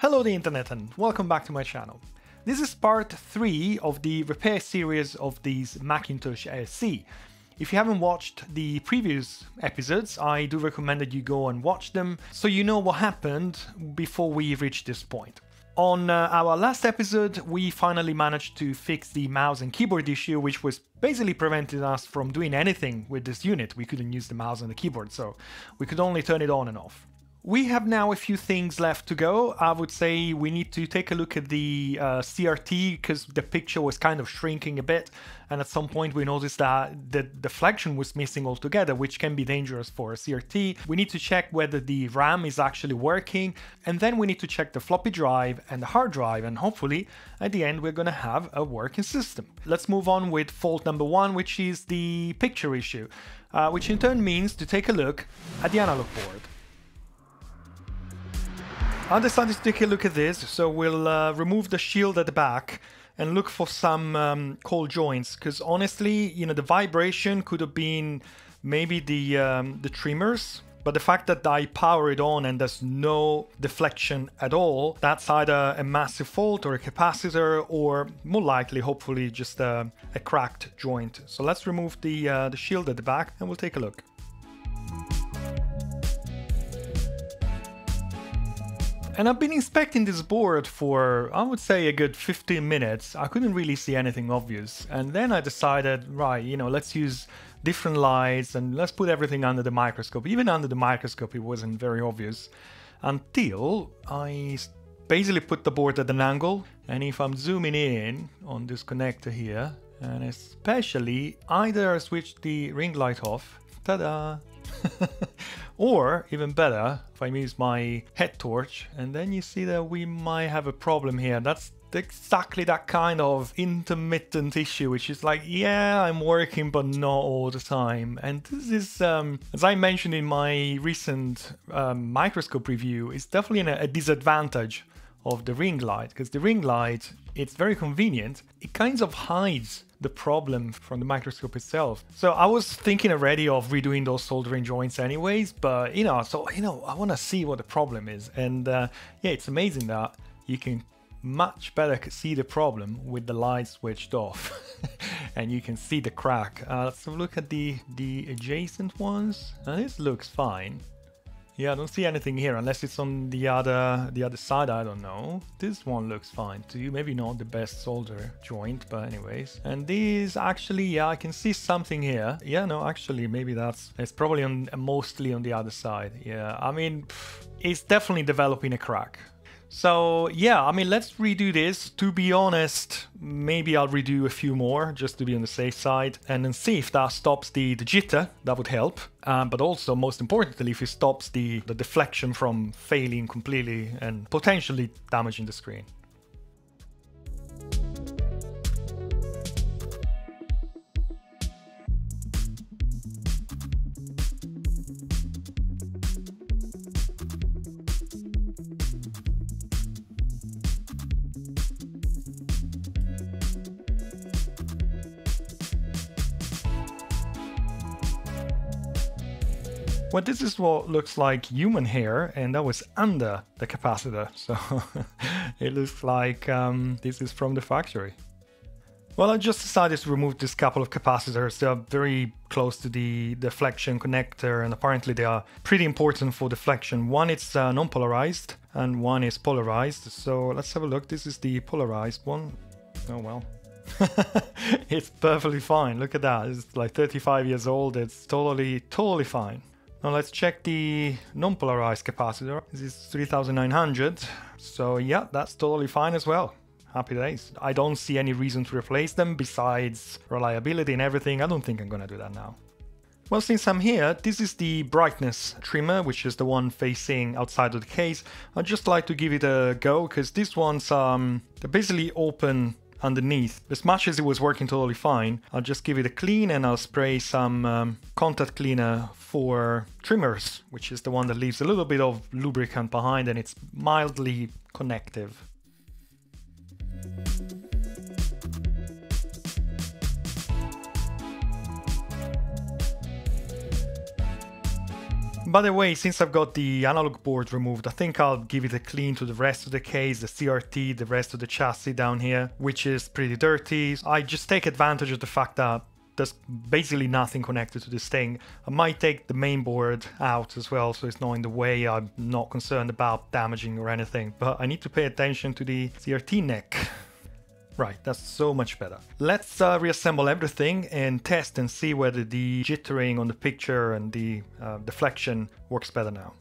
Hello the internet and welcome back to my channel. This is part 3 of the repair series of these Macintosh SE. If you haven't watched the previous episodes, I do recommend that you go and watch them so you know what happened before we reached this point. On our last episode, we finally managed to fix the mouse and keyboard issue, which was basically preventing us from doing anything with this unit. We couldn't use the mouse and the keyboard, so we could only turn it on and off. We have now a few things left to go. I would say we need to take a look at the CRT because the picture was kind of shrinking a bit, and at some point we noticed that the deflection was missing altogether, which can be dangerous for a CRT. We need to check whether the RAM is actually working, and then we need to check the floppy drive and the hard drive, and hopefully at the end we're going to have a working system. Let's move on with fault number 1, which is the picture issue, which in turn means to take a look at the analog board. I decided to take a look at this, so we'll remove the shield at the back and look for some cold joints, because honestly, you know, the vibration could have been maybe the trimmers, but the fact that I power it on and there's no deflection at all, that's either a massive fault or a capacitor, or more likely, hopefully, just a cracked joint. So let's remove the shield at the back and we'll take a look. And I've been inspecting this board for, I would say, a good 15 minutes. I couldn't really see anything obvious. And then I decided, right, you know, let's use different lights and let's put everything under the microscope. Even under the microscope, it wasn't very obvious until I basically put the board at an angle. And if I'm zooming in on this connector here, and especially either I switch the ring light off, ta-da! Or even better, if I use my head torch, and then you see that we might have a problem here. That's exactly that kind of intermittent issue, which is like, yeah, I'm working, but not all the time. And this is, as I mentioned in my recent microscope review, is definitely a disadvantage of the ring light, because the ring light, it's very convenient. It kind of hides the problem from the microscope itself. So I was thinking already of redoing those soldering joints anyways, but I want to see what the problem is. And yeah, it's amazing that you can much better see the problem with the light switched off and you can see the crack. Let's have a look at the adjacent ones. Now this looks fine. Yeah, I don't see anything here unless it's on the other side, I don't know. This one looks fine too, maybe not the best solder joint, but anyways. And these actually, yeah, I can see something here. Yeah, no, actually, maybe it's probably mostly on the other side. Yeah, I mean, it's definitely developing a crack. So yeah, I mean, let's redo this. To be honest, maybe I'll redo a few more just to be on the safe side and then see if that stops the jitter. That would help. But also, most importantly, if it stops the deflection from failing completely and potentially damaging the screen. Well, this is what looks like human hair, and that was under the capacitor, so it looks like this is from the factory. Well, I just decided to remove this couple of capacitors. They are very close to the deflection connector, and apparently they are pretty important for deflection. One is non-polarized, and one is polarized. So let's have a look. This is the polarized one. Oh well. It's perfectly fine. Look at that. It's like 35 years old. It's totally fine. Now let's check the non-polarized capacitor. This is 3900. So yeah, that's totally fine as well. Happy days. I don't see any reason to replace them besides reliability and everything. I don't think I'm gonna do that now. Well, since I'm here, this is the brightness trimmer, which is the one facing outside of the case. I'd just like to give it a go because these ones they're basically open underneath. As much as it was working totally fine, I'll just give it a clean and I'll spray some contact cleaner for trimmers, which is the one that leaves a little bit of lubricant behind and it's mildly connective. By the way, since I've got the analog board removed, I think I'll give it a clean to the rest of the case, the CRT, the rest of the chassis down here, which is pretty dirty. I just take advantage of the fact that there's basically nothing connected to this thing. I might take the main board out as well, so it's not in the way. I'm not concerned about damaging or anything, but I need to pay attention to the CRT neck. Right, that's so much better. Let's reassemble everything and test and see whether the jittering on the picture and the deflection works better now.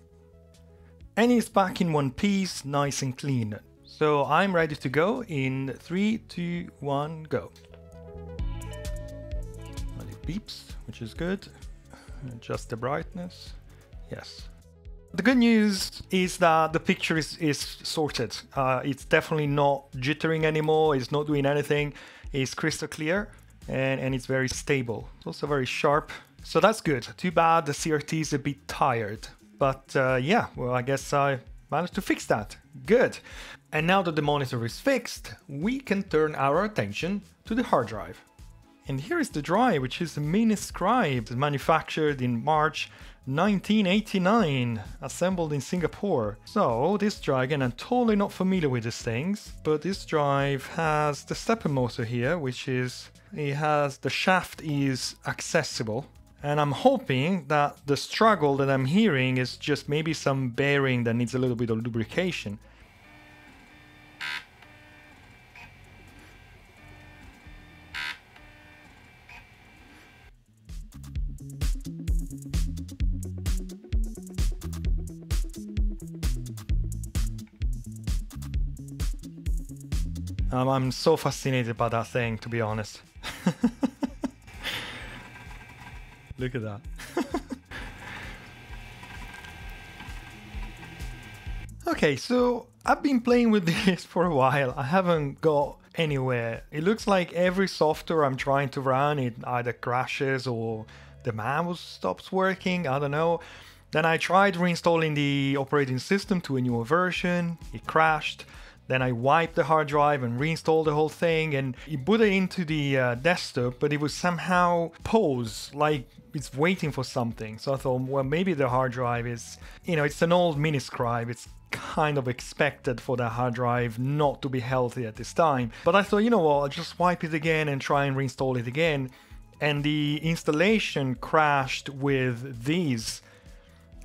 And it's back in one piece, nice and clean. So I'm ready to go in 3, 2, 1, go. And it beeps, which is good. Adjust the brightness. Yes. The good news is that the picture is sorted. It's definitely not jittering anymore, it's not doing anything, it's crystal clear and it's very stable. It's also very sharp, so that's good. Too bad the CRT is a bit tired, but yeah, well, I guess I managed to fix that. Good. And now that the monitor is fixed, we can turn our attention to the hard drive. And here is the drive, which is a Miniscribe, manufactured in March 1989, assembled in Singapore. So this drive, again, I'm totally not familiar with these things, but this drive has the stepper motor here, which is, it has, the shaft is accessible. And I'm hoping that the struggle that I'm hearing is just maybe some bearing that needs a little bit of lubrication. I'm so fascinated by that thing, to be honest. Look at that. Okay, so I've been playing with this for a while. I haven't got anywhere. It looks like every software I'm trying to run, it either crashes or the mouse stops working, I don't know. Then I tried reinstalling the operating system to a newer version, it crashed. Then I wiped the hard drive and reinstalled the whole thing, and it booted into the desktop, but it was somehow paused, like it's waiting for something. So I thought, well, maybe the hard drive is, you know, it's an old Miniscribe. It's kind of expected for the hard drive not to be healthy at this time. But I thought, you know what, I'll just wipe it again and try and reinstall it again. And the installation crashed with these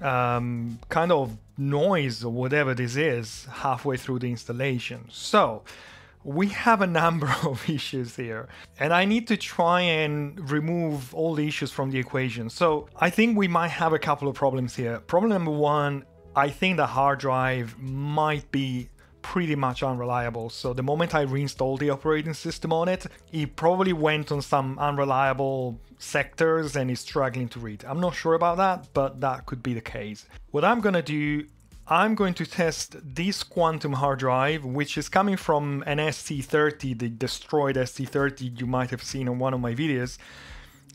kind of noise or whatever this is halfway through the installation. So we have a number of issues here, and I need to try and remove all the issues from the equation. So I think we might have a couple of problems here. Problem number one, I think the hard drive might be pretty much unreliable. So the moment I reinstalled the operating system on it, it probably went on some unreliable sectors and is struggling to read. I'm not sure about that, but that could be the case. What I'm gonna do, I'm going to test this quantum hard drive, which is coming from an SC30, the destroyed SC30 you might have seen on one of my videos.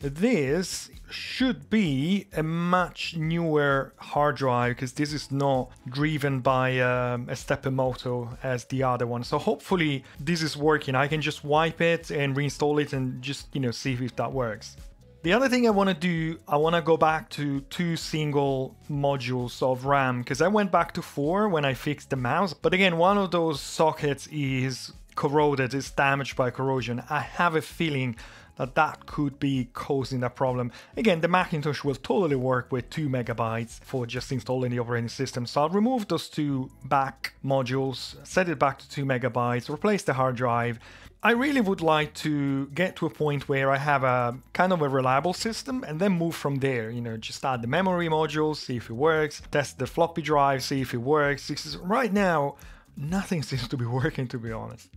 This should be a much newer hard drive because this is not driven by a stepper motor as the other one. So hopefully this is working. I can just wipe it and reinstall it and just, you know, see if that works. The other thing I want to do, I want to go back to 2 single modules of RAM because I went back to 4 when I fixed the mouse. But again, one of those sockets is corroded, is damaged by corrosion. I have a feeling that could be causing that problem. Again, the Macintosh will totally work with 2 megabytes for just installing the operating system. So I'll remove those 2 back modules, set it back to 2 megabytes, replace the hard drive. I really would like to get to a point where I have a kind of a reliable system and then move from there, you know, just add the memory modules, see if it works, test the floppy drive, see if it works. Because right now, nothing seems to be working, to be honest.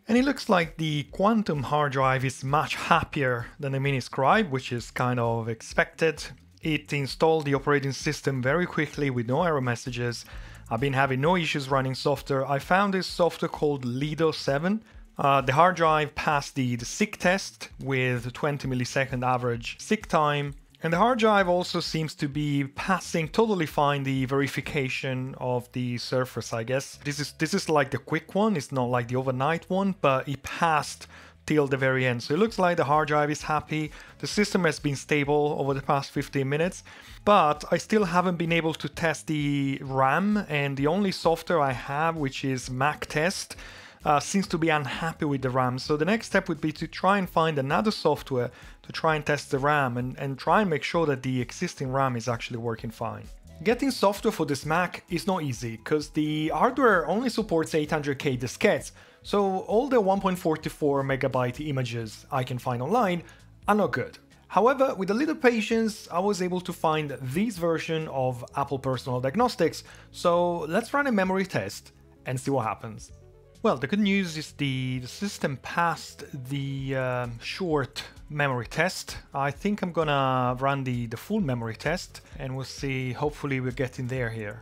And it looks like the quantum hard drive is much happier than the Miniscribe, which is kind of expected. It installed the operating system very quickly with no error messages. I've been having no issues running software. I found this software called Lido 7. The hard drive passed the SIG test with 20 millisecond average SIG time. And the hard drive also seems to be passing totally fine the verification of the surface, I guess. This is like the quick one, it's not like the overnight one, but it passed till the very end. So it looks like the hard drive is happy, the system has been stable over the past 15 minutes, but I still haven't been able to test the RAM, and the only software I have, which is Mac Test, seems to be unhappy with the RAM. So the next step would be to try and find another software to try and test the RAM and try and make sure that the existing RAM is actually working fine. Getting software for this Mac is not easy, because the hardware only supports 800K diskettes, so all the 1.44 megabyte images I can find online are not good. However, with a little patience, I was able to find this version of Apple Personal Diagnostics, so let's run a memory test and see what happens. Well, the good news is the system passed the short memory test. I think I'm gonna run the full memory test and we'll see, hopefully we're getting there here.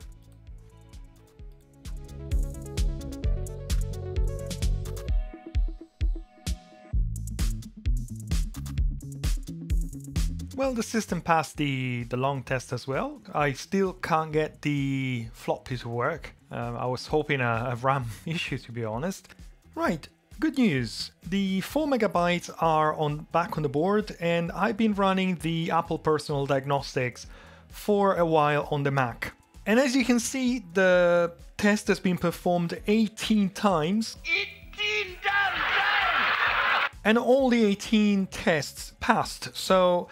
Well, the system passed the long test as well. I still can't get the floppy to work. I was hoping a RAM issue, to be honest. Right, good news. The 4 megabytes are back on the board, and I've been running the Apple Personal Diagnostics for a while on the Mac. And as you can see, the test has been performed 18 times. 18 damn times! And all the 18 tests passed, so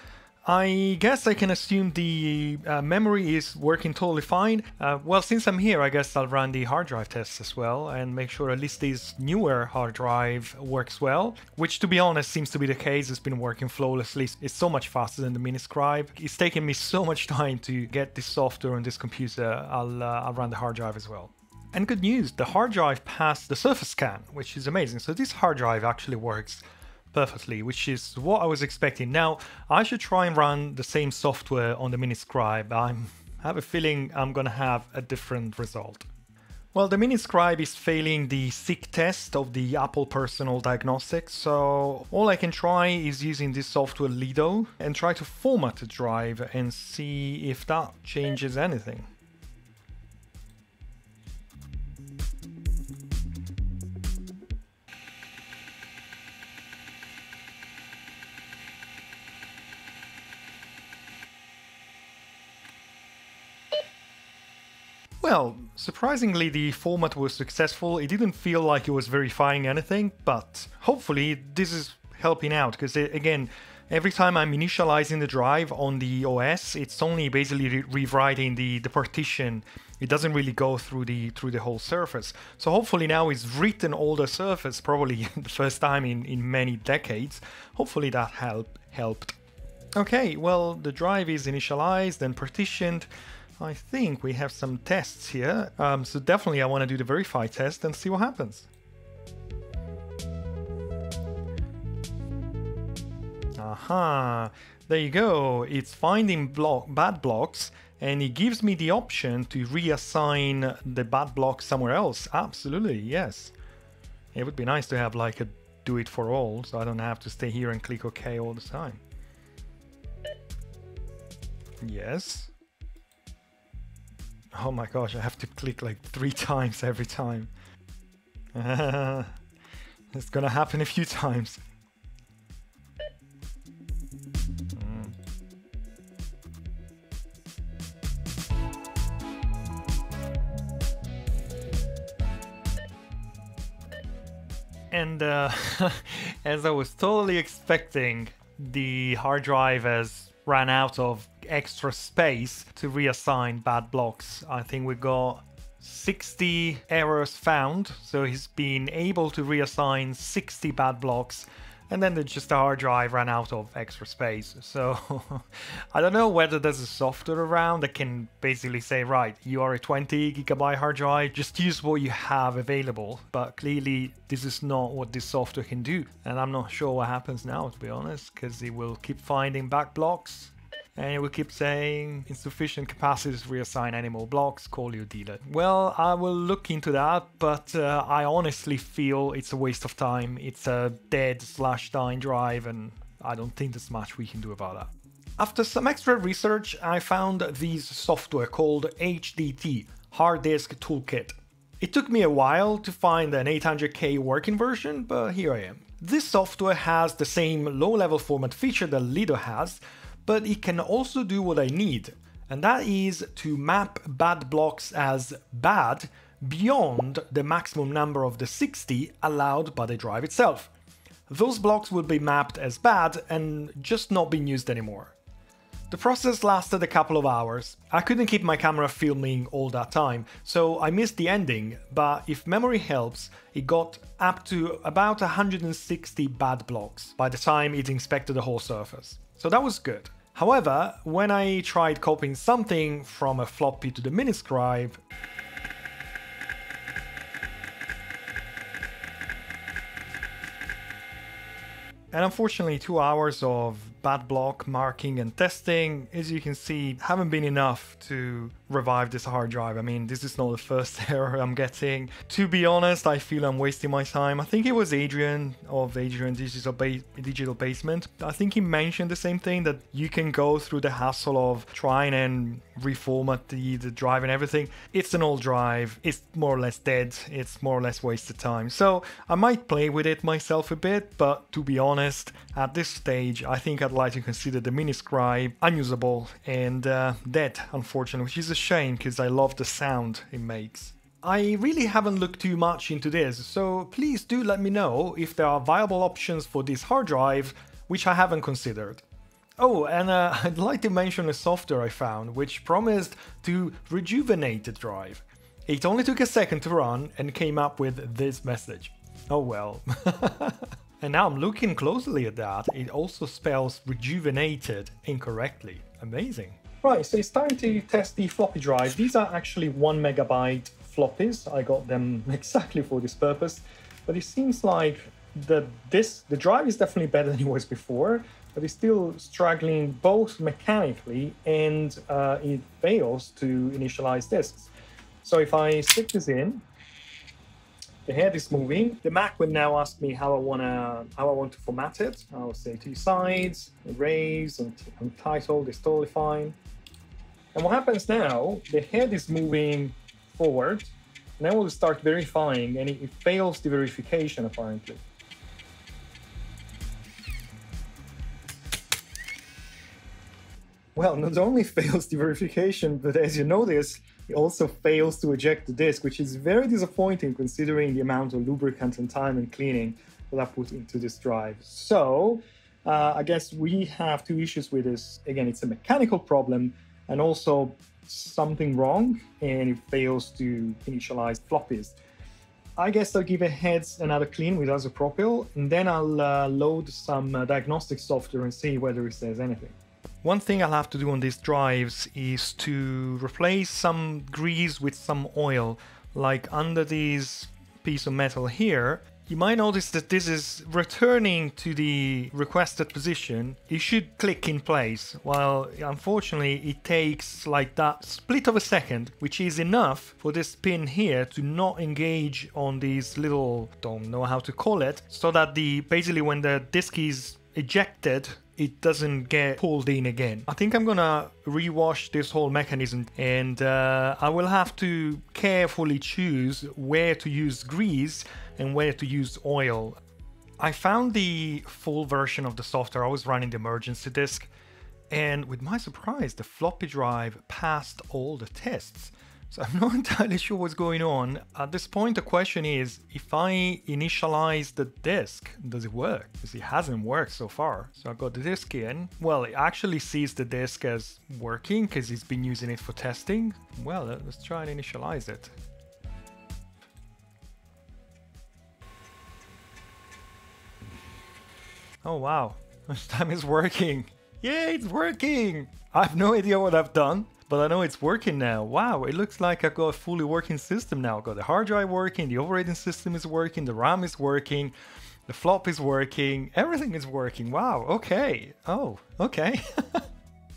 I guess I can assume the memory is working totally fine. Well, since I'm here, I guess I'll run the hard drive tests as well and make sure at least this newer hard drive works well, which to be honest seems to be the case. It's been working flawlessly. It's so much faster than the Miniscribe. It's taken me so much time to get this software on this computer. I'll run the hard drive as well. And good news, the hard drive passed the surface scan, which is amazing. So this hard drive actually works perfectly, which is what I was expecting. Now, I should try and run the same software on the Miniscribe. I have a feeling I'm gonna have a different result. Well, the Miniscribe is failing the SIG test of the Apple Personal Diagnostics, so all I can try is using this software Lido and try to format the drive and see if that changes anything. Well, surprisingly the format was successful. It didn't feel like it was verifying anything, but hopefully this is helping out, because again, every time I'm initializing the drive on the OS, it's only basically rewriting the partition. It doesn't really go through the whole surface. So hopefully now it's written all the surface, probably the first time in many decades. Hopefully that helped. Okay, well, the drive is initialized and partitioned. I think we have some tests here, so definitely I want to do the verify test and see what happens. Aha, there you go, it's finding bad blocks and it gives me the option to reassign the bad block somewhere else. Absolutely, yes. It would be nice to have like a do it for all, so I don't have to stay here and click OK all the time. Yes. Oh my gosh, I have to click like 3 times every time. It's gonna happen a few times. And as I was totally expecting, the hard drive has ran out of extra space to reassign bad blocks. I think we got 60 errors found, so he's been able to reassign 60 bad blocks, and then just the hard drive ran out of extra space. So I don't know whether there's a software around that can basically say, right, you are a 20 gigabyte hard drive, just use what you have available. But clearly this is not what this software can do, and I'm not sure what happens now, to be honest, because it will keep finding back blocks and it will keep saying insufficient capacity to reassign any more blocks, call your dealer. Well, I will look into that, but I honestly feel it's a waste of time. It's a dead/dying drive, and I don't think there's much we can do about that. After some extra research, I found this software called HDT, Hard Disk Toolkit. It took me a while to find an 800K working version, but here I am. This software has the same low-level format feature that Lido has, but it can also do what I need, and that is to map bad blocks as bad beyond the maximum number of the 60 allowed by the drive itself. Those blocks will be mapped as bad and just not being used anymore. The process lasted a couple of hours. I couldn't keep my camera filming all that time, so I missed the ending, but if memory helps, it got up to about 160 bad blocks by the time it inspected the whole surface. So that was good. However, when I tried copying something from a floppy to the Miniscribe, and unfortunately 2 hours of bad block marking and testing, as you can see, haven't been enough to revive this hard drive. I mean, this is not the first error I'm getting. To be honest, I feel I'm wasting my time. I think it was Adrian of Adrian Digital Basement. I think he mentioned the same thing, that you can go through the hassle of trying and reformat the drive and everything. It's an old drive, it's more or less dead, it's more or less wasted time. So I might play with it myself a bit, but to be honest, at this stage, I think I'd like to consider the Miniscribe unusable and dead, unfortunately, which is a shame because I love the sound it makes. I really haven't looked too much into this, so please do let me know if there are viable options for this hard drive, which I haven't considered. Oh, and I'd like to mention a software I found which promised to rejuvenate the drive. It only took a second to run and came up with this message. Oh well. And now I'm looking closely at that, it also spells rejuvenated incorrectly. Amazing. Right, so it's time to test the floppy drive. These are actually 1 megabyte floppies. I got them exactly for this purpose, but it seems like the drive is definitely better than it was before, but it's still struggling both mechanically and it fails to initialize disks. So if I stick this in, the head is moving. The Mac will now ask me how I want to format it. I'll say 2 sides, erase, and untitled is totally fine. And what happens now, the head is moving forward, and then we'll start verifying, and it fails the verification apparently. Well, not only fails the verification, but as you notice, it also fails to eject the disk, which is very disappointing considering the amount of lubricant and time and cleaning that I put into this drive. So I guess we have 2 issues with this. Again, it's a mechanical problem and also something wrong, and it fails to initialize floppies. I guess I'll give a heads another clean with isopropyl, and then I'll load some diagnostic software and see whether it says anything. One thing I'll have to do on these drives is to replace some grease with some oil, like under this piece of metal here. You might notice that this is returning to the requested position. It should click in place, while unfortunately it takes like that split of a second, which is enough for this pin here to not engage on these little, don't know how to call it, so that basically when the disk is ejected, it doesn't get pulled in again. I think I'm gonna rewash this whole mechanism, and I will have to carefully choose where to use grease and where to use oil. I found the full version of the software. I was running the emergency disk, and with my surprise, the floppy drive passed all the tests. So I'm not entirely sure what's going on. At this point, the question is, if I initialize the disk, does it work? Because it hasn't worked so far. So I got the disk in. Well, it actually sees the disk as working because it's been using it for testing. Well, let's try and initialize it. Oh wow, this time it's working. Yay, it's working! I have no idea what I've done, but I know it's working now. Wow, it looks like I've got a fully working system now. I've got the hard drive working, the operating system is working, the RAM is working, the flop is working, everything is working. Wow, okay. Oh, okay.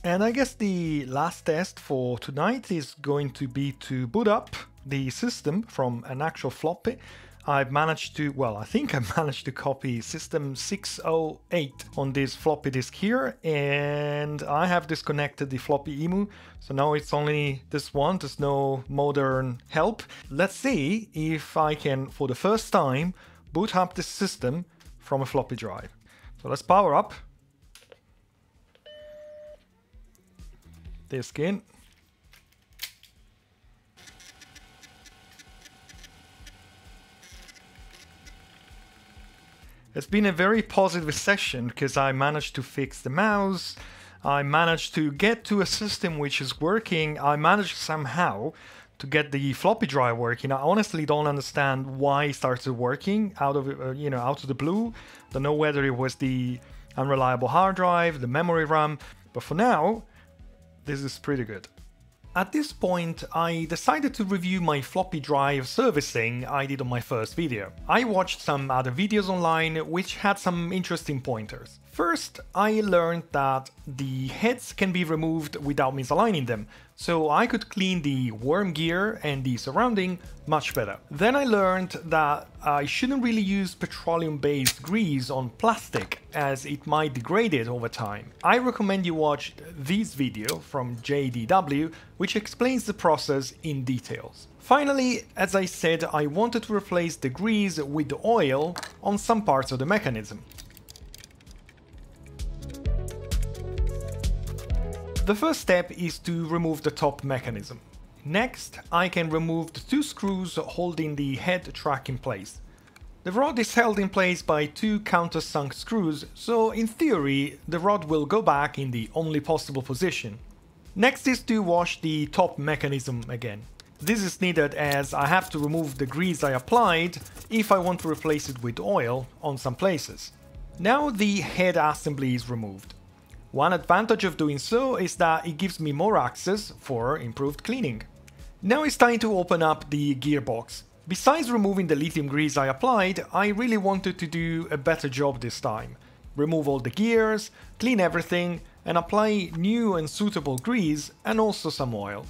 And I guess the last test for tonight is going to be to boot up the system from an actual floppy. I've managed to, well, I think I managed to copy system 608 on this floppy disk here, and I have disconnected the floppy emu, so now it's only this one, there's no modern help. Let's see if I can, for the first time, boot up the system from a floppy drive. So let's power up. Disk in. It's been a very positive session because I managed to fix the mouse, I managed to get to a system which is working, I managed somehow to get the floppy drive working. I honestly don't understand why it started working out of the blue. Don't know whether it was the unreliable hard drive, the memory RAM, but for now, this is pretty good. At this point, I decided to review my floppy drive servicing I did on my first video. I watched some other videos online which had some interesting pointers. First, I learned that the heads can be removed without misaligning them, so I could clean the worm gear and the surrounding much better. Then I learned that I shouldn't really use petroleum-based grease on plastic as it might degrade it over time. I recommend you watch this video from JDW, which explains the process in details. Finally, as I said, I wanted to replace the grease with the oil on some parts of the mechanism. The first step is to remove the top mechanism. Next, I can remove the two screws holding the head track in place. The rod is held in place by two countersunk screws, so in theory, the rod will go back in the only possible position. Next is to wash the top mechanism again. This is needed as I have to remove the grease I applied if I want to replace it with oil on some places. Now the head assembly is removed. One advantage of doing so is that it gives me more access for improved cleaning. Now it's time to open up the gearbox. Besides removing the lithium grease I applied, I really wanted to do a better job this time. Remove all the gears, clean everything, and apply new and suitable grease and also some oil.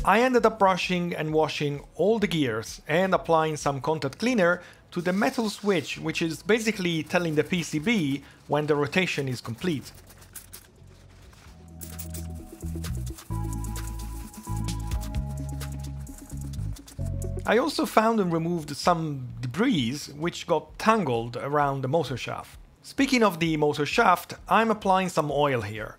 I ended up brushing and washing all the gears and applying some contact cleaner to the metal switch, which is basically telling the PCB when the rotation is complete. I also found and removed some debris which got tangled around the motor shaft. Speaking of the motor shaft, I'm applying some oil here.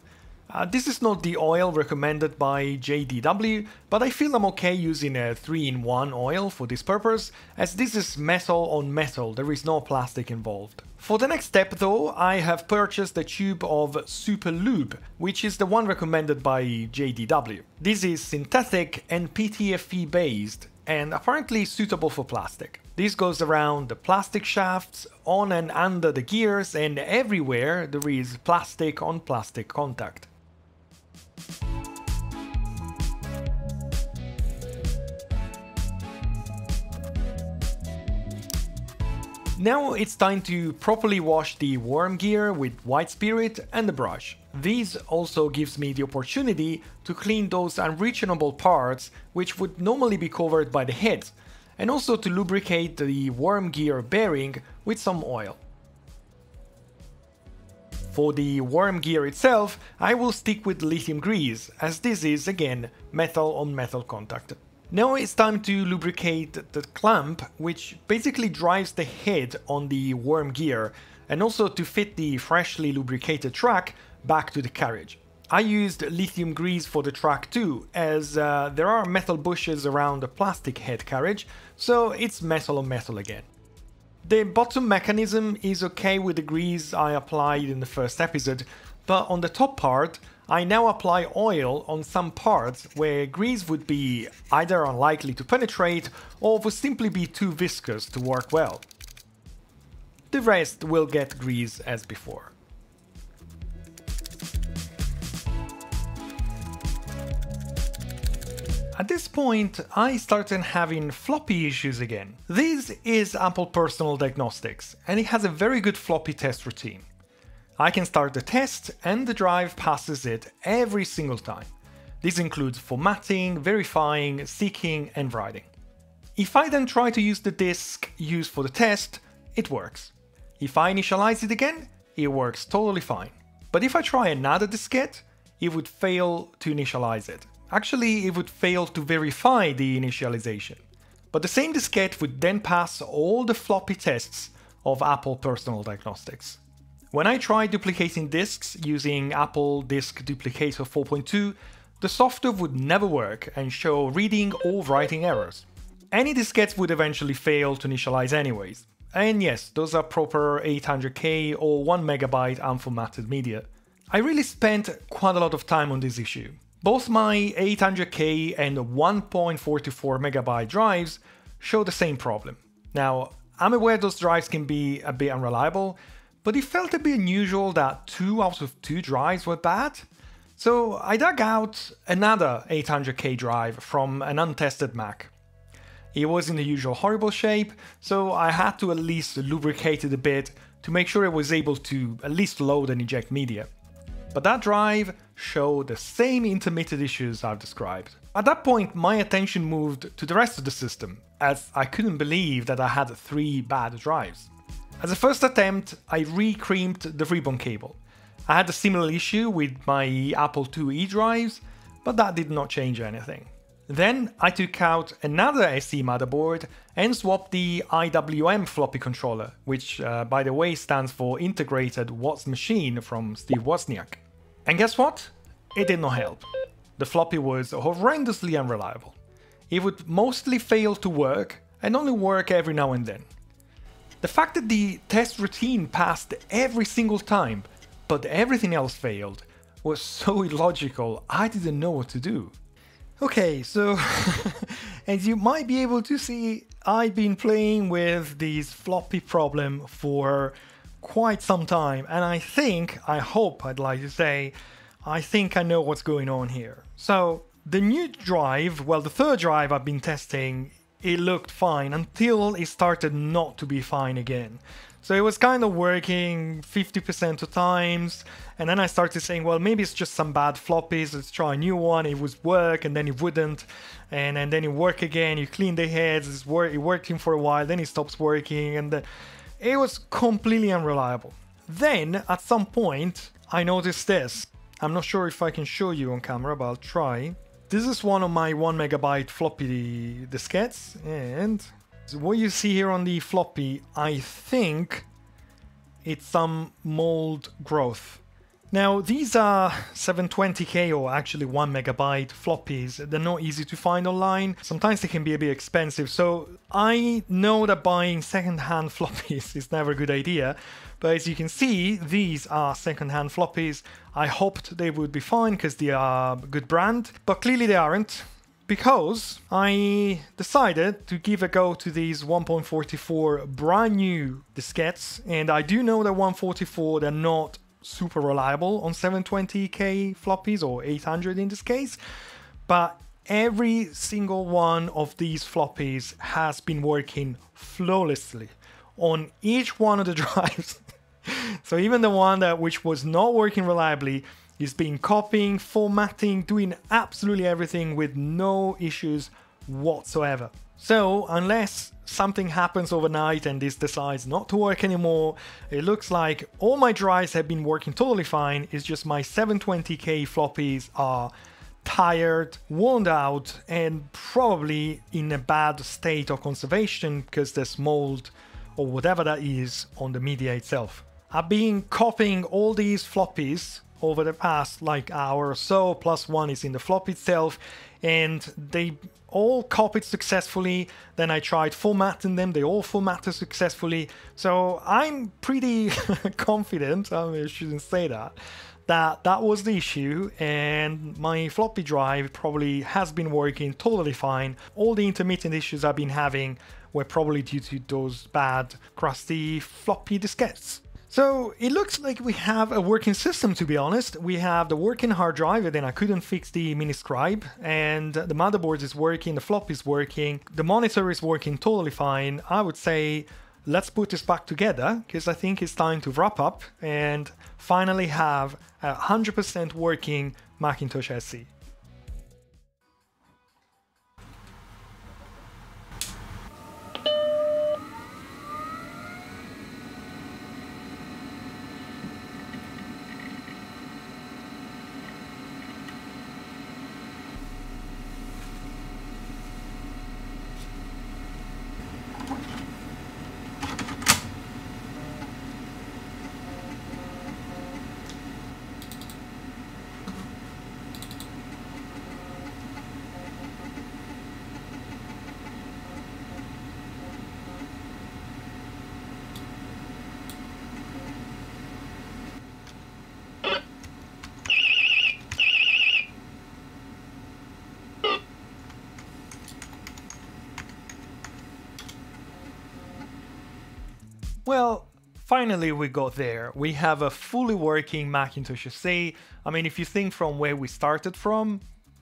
This is not the oil recommended by JDW, but I feel I'm okay using a 3-in-1 oil for this purpose, as this is metal on metal, there is no plastic involved. For the next step though, I have purchased a tube of Super Lube, which is the one recommended by JDW. This is synthetic and PTFE based, and apparently suitable for plastic. This goes around the plastic shafts, on and under the gears, and everywhere there is plastic on plastic contact. Now it's time to properly wash the worm gear with white spirit and the brush. This also gives me the opportunity to clean those unreachable parts which would normally be covered by the head, and also to lubricate the worm gear bearing with some oil. For the worm gear itself, I will stick with lithium grease, as this is again metal on metal contact. Now it's time to lubricate the clamp, which basically drives the head on the worm gear, and also to fit the freshly lubricated track back to the carriage. I used lithium grease for the track too, as there are metal bushes around the plastic head carriage, so it's metal on metal again. The bottom mechanism is okay with the grease I applied in the first episode, but on the top part, I now apply oil on some parts where grease would be either unlikely to penetrate or would simply be too viscous to work well. The rest will get grease as before. At this point, I started having floppy issues again. This is Apple Personal Diagnostics, and it has a very good floppy test routine. I can start the test and the drive passes it every single time. This includes formatting, verifying, seeking, and writing. If I then try to use the disk used for the test, it works. If I initialize it again, it works totally fine. But if I try another diskette, it would fail to initialize it. Actually, it would fail to verify the initialization. But the same diskette would then pass all the floppy tests of Apple Personal Diagnostics. When I tried duplicating disks using Apple Disk Duplicator 4.2, the software would never work and show reading or writing errors. Any diskettes would eventually fail to initialize anyways. And yes, those are proper 800K or 1MB unformatted media. I really spent quite a lot of time on this issue. Both my 800K and 1.44MB drives show the same problem. Now, I'm aware those drives can be a bit unreliable, but it felt a bit unusual that 2 out of 2 drives were bad. So I dug out another 800K drive from an untested Mac. It was in the usual horrible shape, so I had to at least lubricate it a bit to make sure it was able to at least load and eject media. But that drive showed the same intermittent issues I've described. At that point, my attention moved to the rest of the system, as I couldn't believe that I had 3 bad drives. As a first attempt, I re-creamed the ribbon cable. I had a similar issue with my Apple IIe drives, but that did not change anything. Then I took out another SE motherboard and swapped the IWM floppy controller, which by the way stands for Integrated Watts Machine from Steve Wozniak. And guess what? It did not help. The floppy was horrendously unreliable. It would mostly fail to work and only work every now and then. The fact that the test routine passed every single time, but everything else failed, was so illogical I didn't know what to do. Okay, so as you might be able to see, I've been playing with this floppy problem for quite some time, and I think I think I know what's going on here. So the new drive, well, the third drive I've been testing, it looked fine until it started not to be fine again. So it was kind of working 50% of times, and then I started saying, well, maybe it's just some bad floppies, let's try a new one. It would work, and then it wouldn't, and then it worked again, you clean the heads, it working for a while, then it stops working, and then it was completely unreliable. Then, at some point, I noticed this. I'm not sure if I can show you on camera, but I'll try. This is one of my 1MB floppy diskettes, and what you see here on the floppy, I think it's some mold growth. Now, these are 720K or actually 1MB floppies. They're not easy to find online. Sometimes they can be a bit expensive. So I know that buying second-hand floppies is never a good idea. But as you can see, these are second-hand floppies. I hoped they would be fine because they are a good brand, but clearly they aren't. Because I decided to give a go to these 1.44 brand new diskettes, and I do know that 144 they're not super reliable on 720K floppies or 800 in this case, but every single one of these floppies has been working flawlessly on each one of the drives. So even the one which was not working reliably is been copying, formatting, doing absolutely everything with no issues whatsoever. So unless something happens overnight and this decides not to work anymore, it looks like all my drives have been working totally fine. It's just my 720K floppies are tired, worn out, and probably in a bad state of conservation because there's mold or whatever that is on the media itself. I've been copying all these floppies over the past hour or so, plus one is in the floppy itself, and they all copied successfully. Then I tried formatting them, they all formatted successfully. So I'm pretty confident, I shouldn't say that was the issue, and my floppy drive probably has been working totally fine. All the intermittent issues I've been having were probably due to those bad, crusty floppy diskettes. So it looks like we have a working system, to be honest. We have the working hard drive, and then I couldn't fix the Miniscribe, and the motherboard is working, the flop is working, the monitor is working totally fine. I would say let's put this back together, because I think it's time to wrap up and finally have a 100% working Macintosh SE. Well, finally we got there. We have a fully working Macintosh SE. I mean, if you think from where we started from,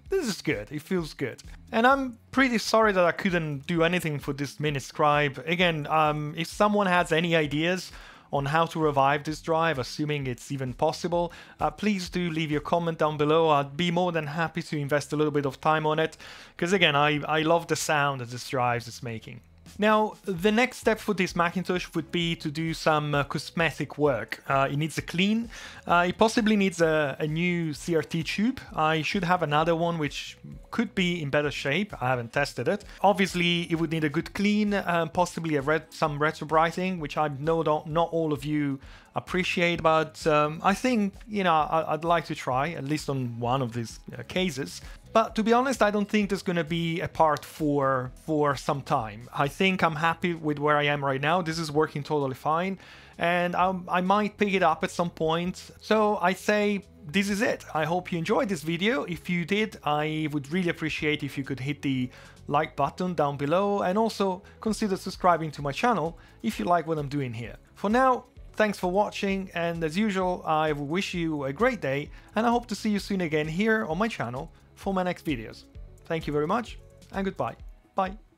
this is good, it feels good. And I'm pretty sorry that I couldn't do anything for this Miniscribe. Again, if someone has any ideas on how to revive this drive, assuming it's even possible, please do leave your comment down below. I'd be more than happy to invest a little bit of time on it, because again, I love the sound that this drive is making. Now, the next step for this Macintosh would be to do some cosmetic work. It needs a clean. It possibly needs a new CRT tube. I should have another one which could be in better shape. I haven't tested it. Obviously, it would need a good clean, possibly some retro brighting, which I know not all of you appreciate, but I think, you know, I'd like to try, at least on one of these cases. But to be honest, I don't think there's going to be a part 4 for some time. I think I'm happy with where I am right now. This is working totally fine, and I might pick it up at some point. So I say this is it. I hope you enjoyed this video. If you did, I would really appreciate if you could hit the like button down below, and also consider subscribing to my channel if you like what I'm doing here. For now, thanks for watching, and as usual, I wish you a great day, and I hope to see you soon again here on my channel for my next videos. Thank you very much, and goodbye. Bye.